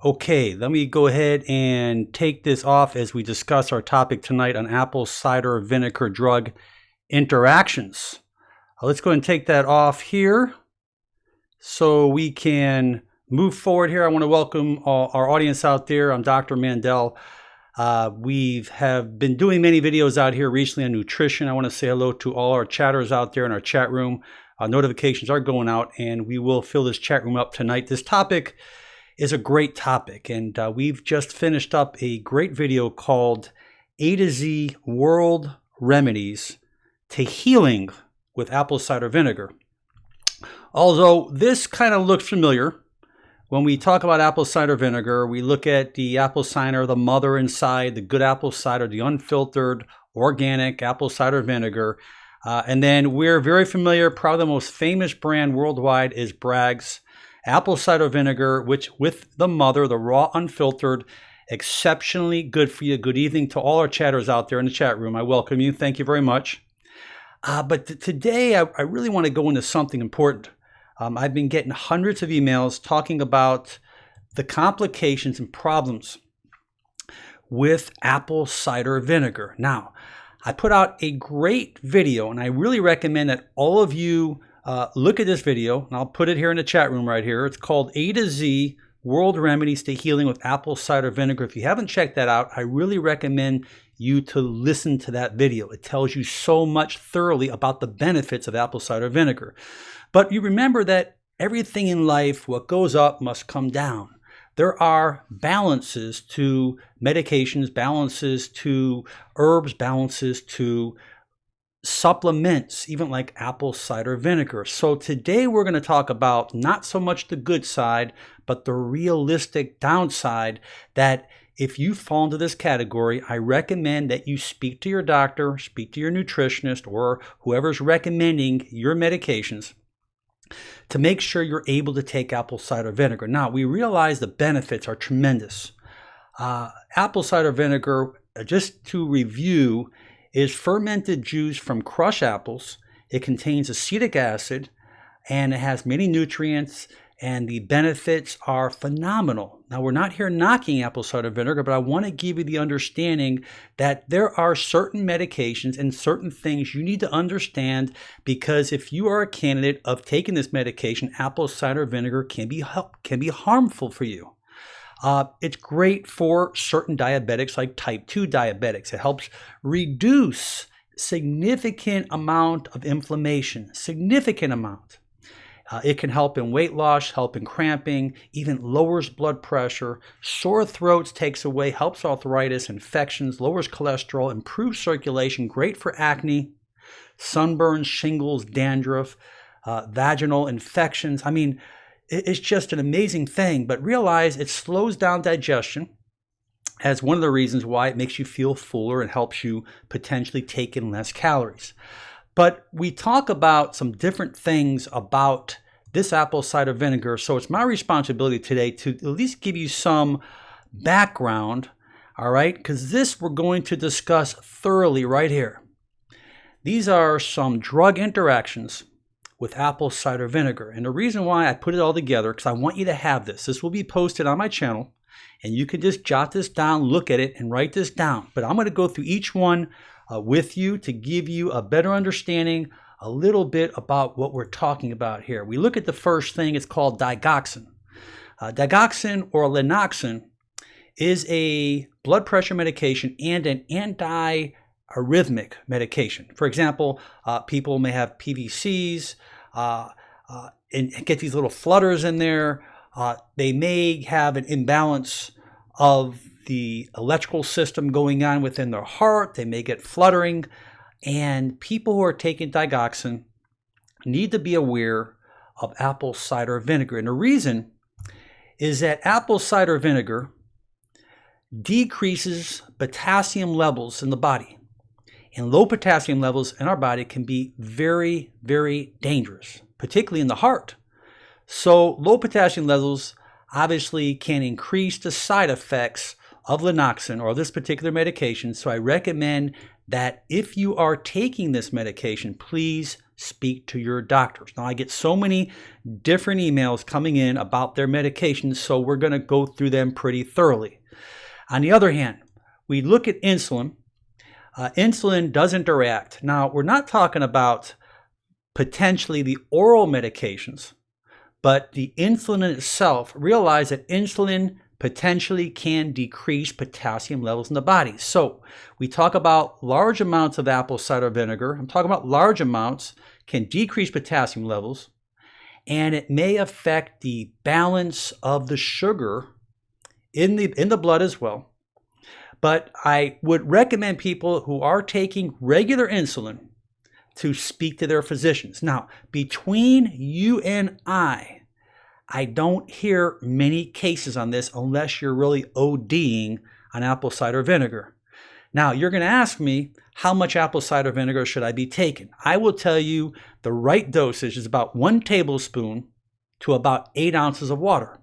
Okay, let me go ahead and take this off as we discuss our topic tonight on apple cider vinegar drug interactions. Let's go ahead and take that off here so we can move forward here. I want to welcome our audience out there. I'm Dr. Mandell. We have been doing many videos out here recently on nutrition. I want to say hello to all our chatters out there in our chat room. Notifications are going out, and we will fill this chat room up tonight. This topic is a great topic, and we've just finished up a great video called A to Z World Remedies to Healing with Apple Cider Vinegar. Although this kind of looks familiar, when we talk about apple cider vinegar, we look at the apple cider, the mother inside, the good apple cider, the unfiltered, organic apple cider vinegar. And then we're very familiar, probably the most famous brand worldwide is Bragg's apple cider vinegar, which with the mother, the raw, unfiltered, exceptionally good for you. Good evening to all our chatters out there in the chat room. I welcome you. Thank you very much. But today, I really want to go into something important. I've been getting hundreds of emails talking about the complications and problems with apple cider vinegar. Now, I put out a great video, and I really recommend that all of you look at this video, and I'll put it here in the chat room right here. It's called A to Z World Remedies to Healing with Apple Cider Vinegar. If you haven't checked that out, I really recommend you to listen to that video. It tells you so much thoroughly about the benefits of apple cider vinegar. But you remember that everything in life, what goes up must come down. There are balances to medications, balances to herbs, balances to supplements, even like apple cider vinegar. So today we're going to talk about not so much the good side, but the realistic downside that if you fall into this category, I recommend that you speak to your doctor, speak to your nutritionist, or whoever's recommending your medications to make sure you're able to take apple cider vinegar. Now, we realize the benefits are tremendous. Apple cider vinegar, just to review, is fermented juice from crushed apples. It contains acetic acid, and it has many nutrients, and the benefits are phenomenal. Now, we're not here knocking apple cider vinegar, but I want to give you the understanding that there are certain medications and certain things you need to understand, because if you are a candidate of taking this medication, apple cider vinegar can be harmful for you. It's great for certain diabetics like type 2 diabetics. It helps reduce significant amount of inflammation, significant amount. It can help in weight loss, help in cramping, even lowers blood pressure, sore throats, takes away, helps arthritis, infections, lowers cholesterol, improves circulation, great for acne, sunburns, shingles, dandruff, vaginal infections. I mean, it's just an amazing thing, but realize it slows down digestion as one of the reasons why it makes you feel fuller and helps you potentially take in less calories. But we talk about some different things about this apple cider vinegar, so it's my responsibility today to at least give you some background, all right? Because this we're going to discuss thoroughly right here. These are some drug interactions with apple cider vinegar. And the reason why I put it all together, because I want you to have this. This will be posted on my channel, and you can just jot this down, look at it, and write this down. But I'm going to go through each one with you to give you a better understanding, a little bit about what we're talking about here. We look at the first thing, it's called digoxin. Digoxin or lanoxin is a blood pressure medication and an anti-arrhythmic medication. For example, people may have PVCs and get these little flutters in there. They may have an imbalance of the electrical system going on within their heart. They may get fluttering. And people who are taking digoxin need to be aware of apple cider vinegar. And the reason is that apple cider vinegar decreases potassium levels in the body. And low potassium levels in our body can be very, very dangerous, particularly in the heart. So low potassium levels obviously can increase the side effects of lanoxin or this particular medication. So I recommend that if you are taking this medication, please speak to your doctors. Now, I get so many different emails coming in about their medications, so we're going to go through them pretty thoroughly. On the other hand, we look at insulin. Insulin does interact. Now, we're not talking about potentially the oral medications, but the insulin itself. Realize that insulin potentially can decrease potassium levels in the body. So we talk about large amounts of apple cider vinegar. I'm talking about large amounts can decrease potassium levels, and it may affect the balance of the sugar in the blood as well. But I would recommend people who are taking regular insulin to speak to their physicians. Now, between you and I don't hear many cases on this unless you're really ODing on apple cider vinegar. Now, you're going to ask me, how much apple cider vinegar should I be taking? I will tell you the right dosage is about 1 tablespoon to about 8 ounces of water.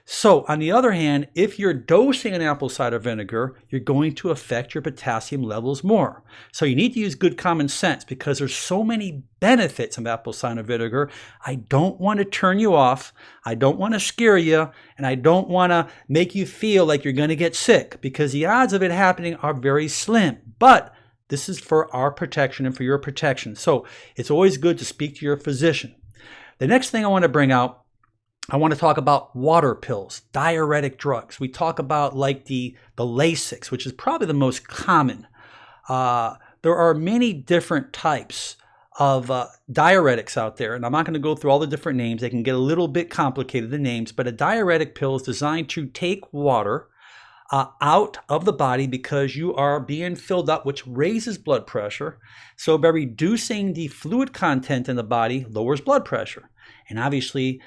So, on the other hand, if you're dosing an apple cider vinegar, you're going to affect your potassium levels more. So you need to use good common sense because there's so many benefits of apple cider vinegar. I don't want to turn you off. I don't want to scare you, and I don't want to make you feel like you're going to get sick because the odds of it happening are very slim. But this is for our protection and for your protection. So it's always good to speak to your physician. The next thing I want to bring out, I want to talk about water pills, diuretic drugs. We talk about like the Lasix, which is probably the most common. There are many different types of diuretics out there, and I'm not going to go through all the different names. They can get a little bit complicated, the names, but a diuretic pill is designed to take water out of the body because you are being filled up, which raises blood pressure. So by reducing the fluid content in the body, lowers blood pressure. And obviously,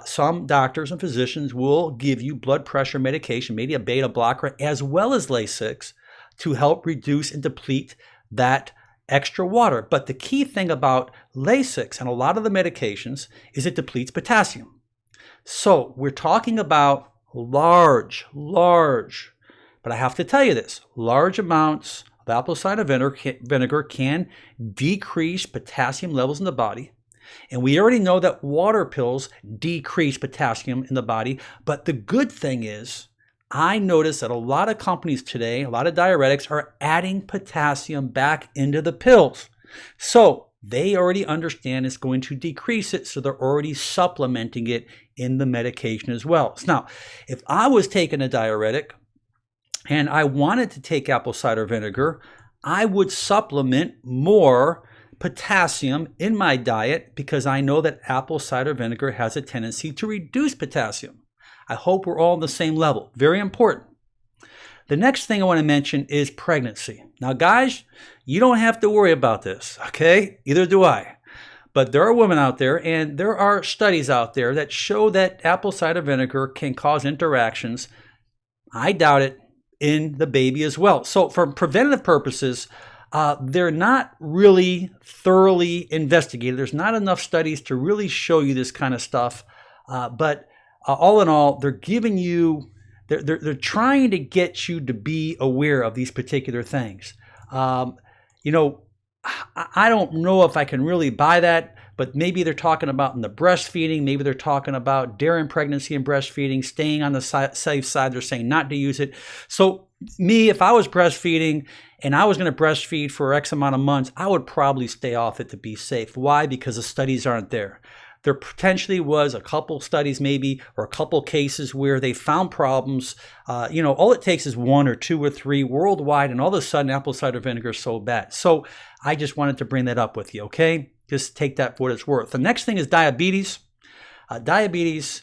some doctors and physicians will give you blood pressure medication, maybe a beta blocker, as well as Lasix, to help reduce and deplete that extra water. But the key thing about Lasix and a lot of the medications is it depletes potassium. So we're talking about large, but I have to tell you this, large amounts of apple cider vinegar can decrease potassium levels in the body. And we already know that water pills decrease potassium in the body. But the good thing is, I notice that a lot of companies today, a lot of diuretics are adding potassium back into the pills. So they already understand it's going to decrease it. So they're already supplementing it in the medication as well. Now, if I was taking a diuretic and I wanted to take apple cider vinegar, I would supplement more potassium in my diet because I know that apple cider vinegar has a tendency to reduce potassium. I hope we're all on the same level. Very important. The next thing I want to mention is pregnancy. Now, guys, you don't have to worry about this, okay? Either do I. But there are women out there, and there are studies out there that show that apple cider vinegar can cause interactions. I doubt it in the baby as well. So for preventative purposes, they're not really thoroughly investigated. There's not enough studies to really show you this kind of stuff. But all in all, they're giving you, they're trying to get you to be aware of these particular things. I don't know if I can really buy that, but maybe they're talking about in the breastfeeding. Maybe they're talking about during pregnancy and breastfeeding, staying on the safe side. They're saying not to use it. So me, if I was breastfeeding and I was going to breastfeed for X amount of months, I would probably stay off it to be safe. Why? Because the studies aren't there. There potentially was a couple studies maybe, or a couple cases where they found problems. All it takes is 1 or 2 or 3 worldwide, and all of a sudden apple cider vinegar is so bad. So I just wanted to bring that up with you, okay? Just take that for what it's worth. The next thing is diabetes. Diabetes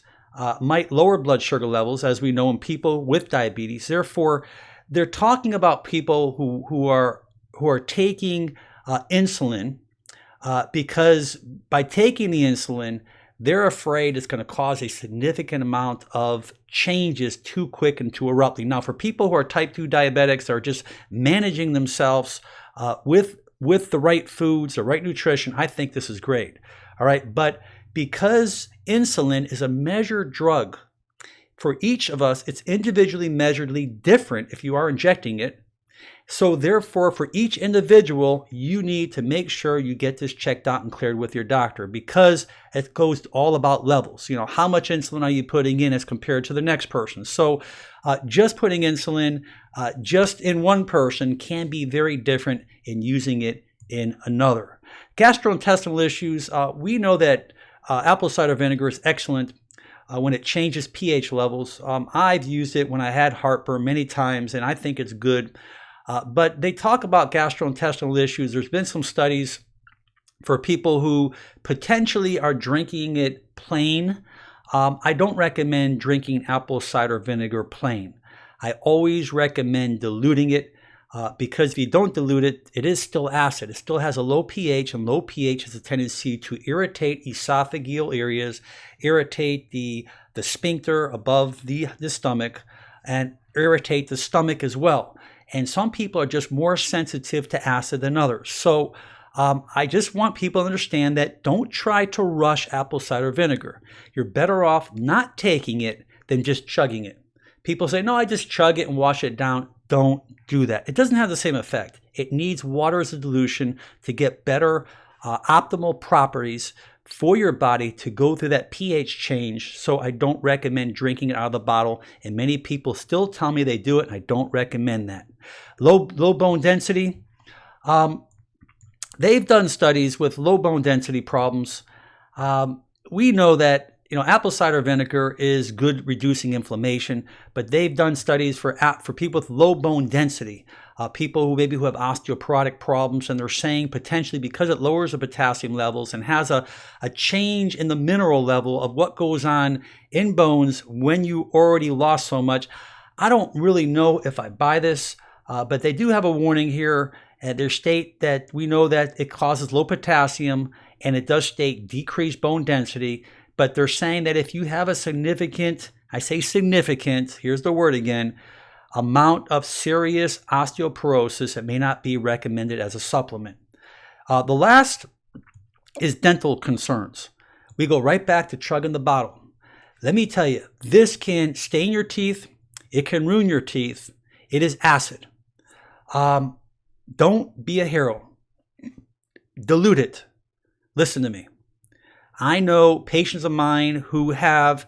might lower blood sugar levels, as we know, in people with diabetes. Therefore, they're talking about people who are taking insulin because by taking the insulin, they're afraid it's going to cause a significant amount of changes too quick and too abruptly. Now, for people who are type 2 diabetics that are just managing themselves with the right foods, the right nutrition, I think this is great. All right, but because insulin is a measured drug, for each of us, it's individually measuredly different if you are injecting it. So therefore, for each individual, you need to make sure you get this checked out and cleared with your doctor, because it goes all about levels. You know, how much insulin are you putting in as compared to the next person? So just putting insulin just in one person can be very different in using it in another. Gastrointestinal issues, we know that apple cider vinegar is excellent when it changes pH levels. I've used it when I had heartburn many times, and I think it's good. But they talk about gastrointestinal issues. There's been some studies for people who potentially are drinking it plain. I don't recommend drinking apple cider vinegar plain. I always recommend diluting it because if you don't dilute it, it is still acid. It still has a low pH, and low pH has a tendency to irritate esophageal areas, irritate the sphincter above the stomach, and irritate the stomach as well. And some people are just more sensitive to acid than others. So I just want people to understand that don't try to rush apple cider vinegar. You're better off not taking it than just chugging it. People say, no, I just chug it and wash it down. Don't do that. It doesn't have the same effect. It needs water as a dilution to get better optimal properties for your body to go through that pH change. So I don't recommend drinking it out of the bottle. And many people still tell me they do it, and I don't recommend that. Low bone density. They've done studies with low bone density problems. We know that apple cider vinegar is good reducing inflammation, but they've done studies for people with low bone density, people who have osteoporotic problems, and they're saying potentially because it lowers the potassium levels and has a change in the mineral level of what goes on in bones when you already lost so much. I don't really know if I buy this, but they do have a warning here. They state that we know that it causes low potassium, and it does state decreased bone density. But they're saying that if you have a significant, I say significant, here's the word again, amount of serious osteoporosis, it may not be recommended as a supplement. The last is dental concerns. We go right back to chugging the bottle. Let me tell you, this can stain your teeth. It can ruin your teeth. It is acid. Don't be a hero. Dilute it. Listen to me. I know patients of mine who have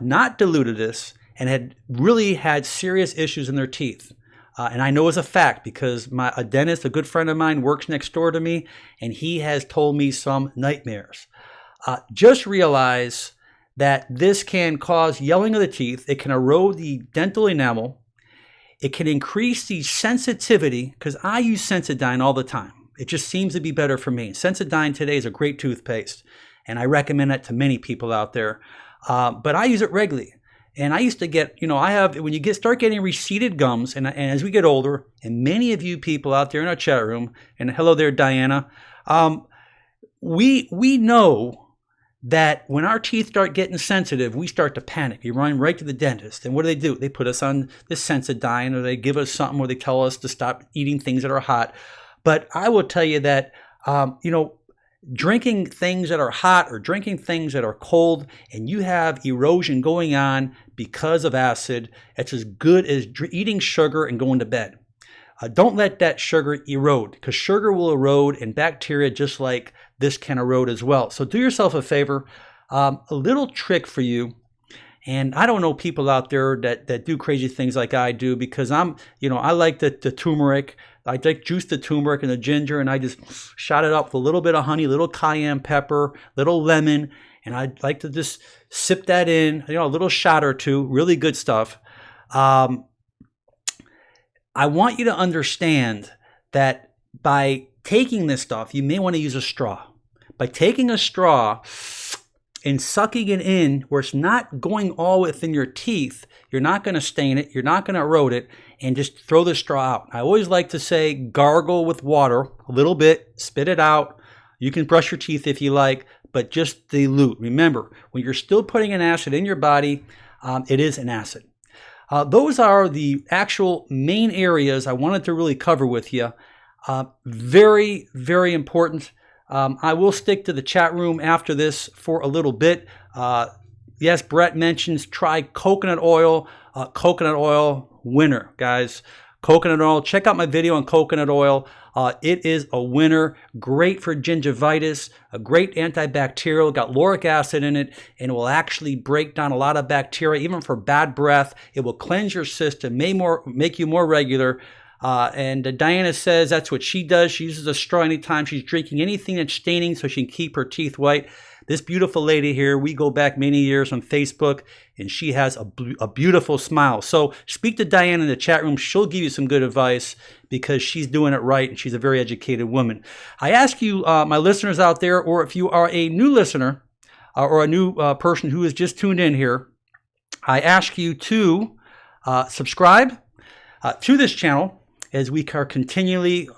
not diluted this and had really had serious issues in their teeth. And I know as a fact because a dentist, a good friend of mine, works next door to me, and he has told me some nightmares. Just realize that this can cause yellowing of the teeth. It can erode the dental enamel. It can increase the sensitivity, because I use Sensodyne all the time. It just seems to be better for me. Sensodyne today is a great toothpaste, and I recommend that to many people out there. But I use it regularly. And I used to get, when you start getting receded gums, and as we get older, and many of you people out there in our chat room, and hello there, Diana, we know that when our teeth start getting sensitive, we start to panic. We run right to the dentist. And what do? They put us on the Sensodyne, or they give us something where they tell us to stop eating things that are hot. But I will tell you that, drinking things that are hot or drinking things that are cold, and you have erosion going on because of acid, it's as good as eating sugar and going to bed. Don't let that sugar erode, because sugar will erode, and bacteria just like this can erode as well. So do yourself a favor, a little trick for you. And I don't know people out there that do crazy things like I do, because I like the turmeric. I juice the turmeric and the ginger, and I just shot it up with a little bit of honey, a little cayenne pepper, little lemon, and I like to just sip that in, a little shot or two, really good stuff. I want you to understand that by taking this stuff, you may want to use a straw. By taking a straw and sucking it in where it's not going all within your teeth, you're not going to stain it, you're not going to erode it, and just throw the straw out. I always like to say gargle with water a little bit, spit it out. You can brush your teeth if you like, but just dilute. Remember, when you're still putting an acid in your body, it is an acid. Those are the actual main areas I wanted to really cover with you. Very, very important. I will stick to the chat room after this for a little bit. Yes, Brett mentions try coconut oil. Coconut oil, winner, guys. Coconut oil. Check out my video on coconut oil. It is a winner. Great for gingivitis, a great antibacterial. Got lauric acid in it, and it will actually break down a lot of bacteria, even for bad breath. It will cleanse your system, make you more regular. And Diana says that's what she does. She uses a straw anytime she's drinking anything that's staining so she can keep her teeth white. This beautiful lady here, we go back many years on Facebook, and she has a beautiful smile. So speak to Diane in the chat room. She'll give you some good advice because she's doing it right, and she's a very educated woman. I ask you, my listeners out there, or if you are a new listener or a new person who has just tuned in here, I ask you to subscribe to this channel as we are continually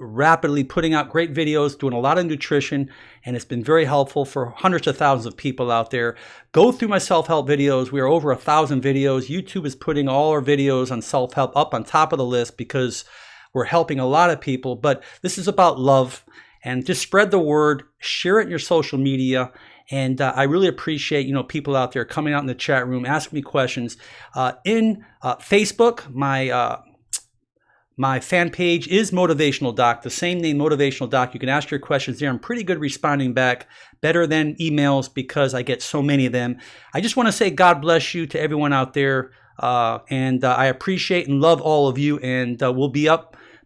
rapidly putting out great videos, doing a lot of nutrition, and it's been very helpful for hundreds of thousands of people out there. Go through my self-help videos. We are over 1,000 videos. YouTube is putting all our videos on self-help up on top of the list because we're helping a lot of people. But this is about love, and just spread the word, share it in your social media. And I really appreciate, people out there coming out in the chat room, asking me questions. In Facebook, my fan page is Motivational Doc, the same name, Motivational Doc. You can ask your questions there. I'm pretty good responding back, better than emails because I get so many of them. I just want to say God bless you to everyone out there. And I appreciate and love all of you. And we'll be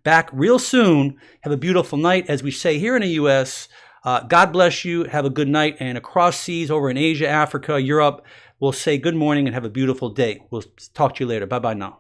back real soon. Have a beautiful night. As we say here in the U.S., God bless you. Have a good night. And across seas over in Asia, Africa, Europe, we'll say good morning and have a beautiful day. We'll talk to you later. Bye-bye now.